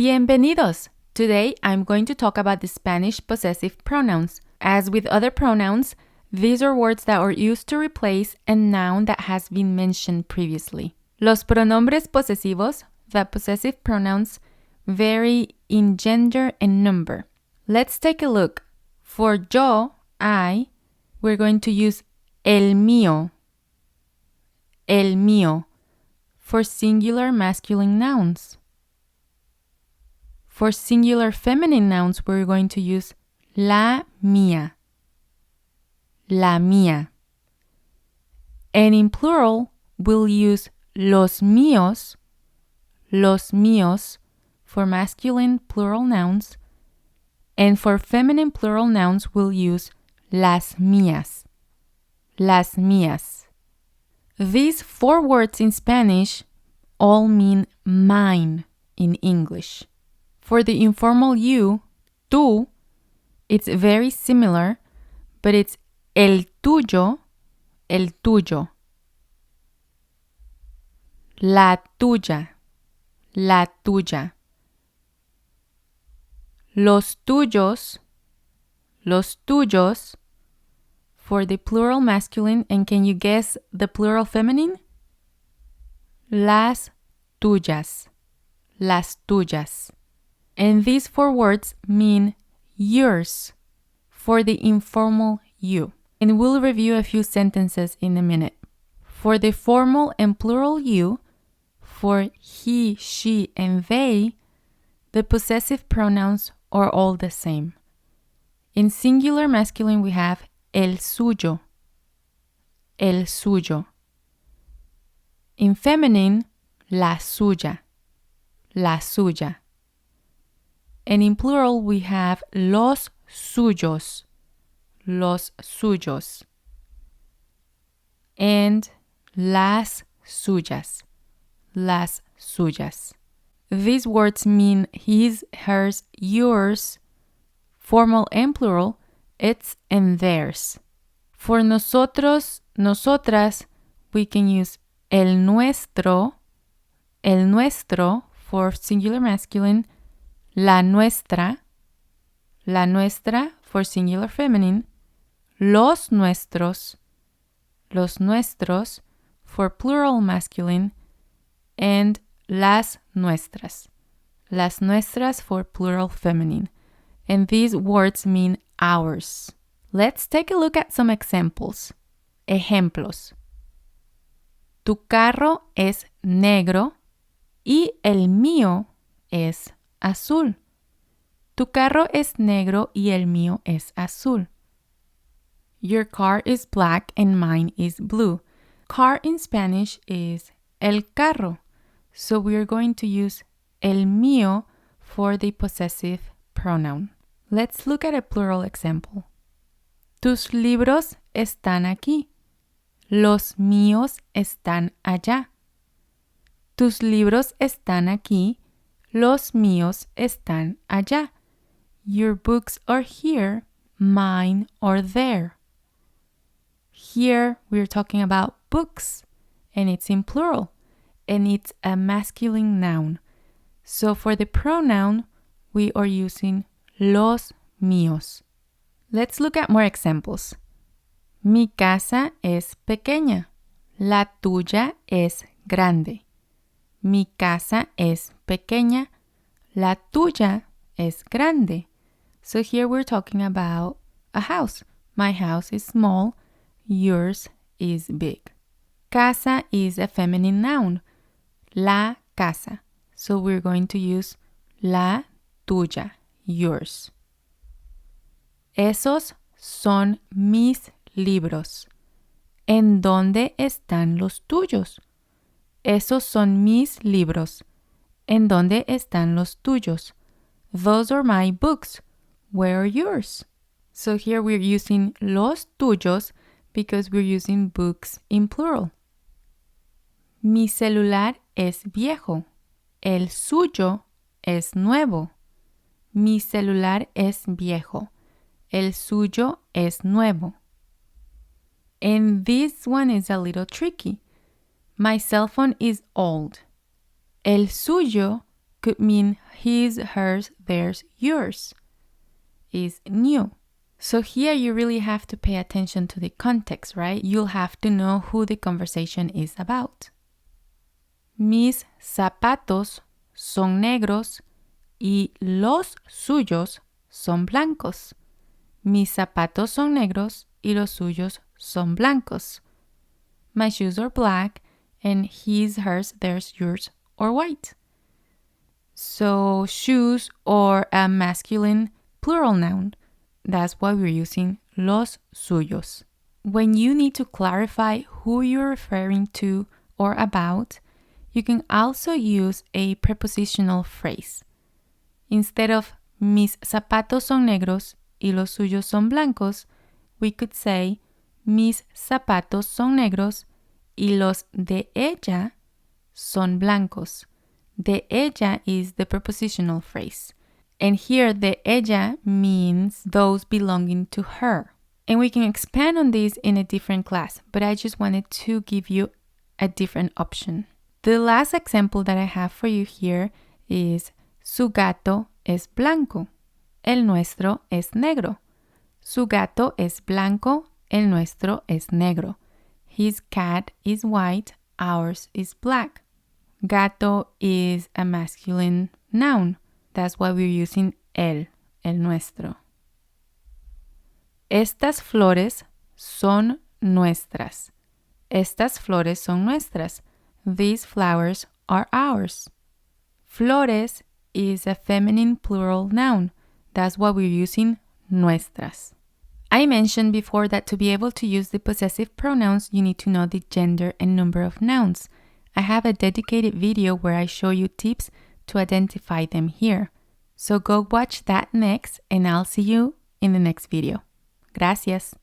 Bienvenidos! Today I'm going to talk about the Spanish possessive pronouns. As with other pronouns, these are words that are used to replace a noun that has been mentioned previously. Los pronombres posesivos, the possessive pronouns, vary in gender and number. Let's take a look. For yo, I, we're going to use el mío, for singular masculine nouns. For singular feminine nouns, we're going to use la mía. And in plural, we'll use los míos for masculine plural nouns. And for feminine plural nouns, we'll use las mías. These 4 words in Spanish all mean mine in English. For the informal you, tú, it's very similar, but it's el tuyo. La tuya. Los tuyos. For the plural masculine, and can you guess the plural feminine? Las tuyas. And these 4 words mean yours for the informal you. And we'll review a few sentences in a minute. For the formal and plural you, for he, she, and they, the possessive pronouns are all the same. In singular masculine, we have el suyo. In feminine, la suya. And in plural, we have los suyos. And las suyas. These words mean his, hers, yours, formal and plural, its and theirs. For nosotros, nosotras, we can use el nuestro for singular masculine, la nuestra for singular feminine, los nuestros for plural masculine, and las nuestras for plural feminine. And these words mean ours. Let's take a look at some examples. Ejemplos. Tu carro es negro y el mío es azul. Tu carro es negro y el mío es azul. Your car is black and mine is blue. Car in Spanish is el carro. So we are going to use el mío for the possessive pronoun. Let's look at a plural example. Tus libros están aquí. Los míos están allá. Tus libros están aquí. Los míos están allá. Your books are here. Mine are there. Here we're talking about books, and it's in plural, and it's a masculine noun. So for the pronoun, we are using los míos. Let's look at more examples. Mi casa es pequeña. La tuya es grande. Mi casa es pequeña. La tuya es grande. So here we're talking about a house. My house is small. Yours is big. Casa is a feminine noun. La casa. So we're going to use la tuya, yours. Esos son mis libros. ¿En dónde están los tuyos? Esos son mis libros. ¿En dónde están los tuyos? Those are my books. Where are yours? So here we're using los tuyos because we're using books in plural. Mi celular es viejo. El suyo es nuevo. Mi celular es viejo. El suyo es nuevo. And this one is a little tricky. My cell phone is old. El suyo could mean his, hers, theirs, yours. Is new. So here you really have to pay attention to the context, right? You'll have to know who the conversation is about. Mis zapatos son negros y los suyos son blancos. Mis zapatos son negros y los suyos son blancos. My shoes are black and his, hers, theirs, yours are white. So shoes are a masculine plural noun. That's why we're using los suyos. When you need to clarify who you're referring to or about, you can also use a prepositional phrase. Instead of mis zapatos son negros y los suyos son blancos, we could say mis zapatos son negros y los de ella son blancos. De ella is the prepositional phrase. And here, de ella means those belonging to her. And we can expand on this in a different class, but I just wanted to give you a different option. The last example that I have for you here is su gato es blanco, el nuestro es negro. Su gato es blanco, el nuestro es negro. His cat is white, ours is black. Gato is a masculine noun. That's why we're using el nuestro. Estas flores son nuestras. Estas flores son nuestras. These flowers are ours. Flores is a feminine plural noun. That's why we're using nuestras. I mentioned before that to be able to use the possessive pronouns, you need to know the gender and number of nouns. I have a dedicated video where I show you tips to identify them here. So go watch that next, and I'll see you in the next video. Gracias.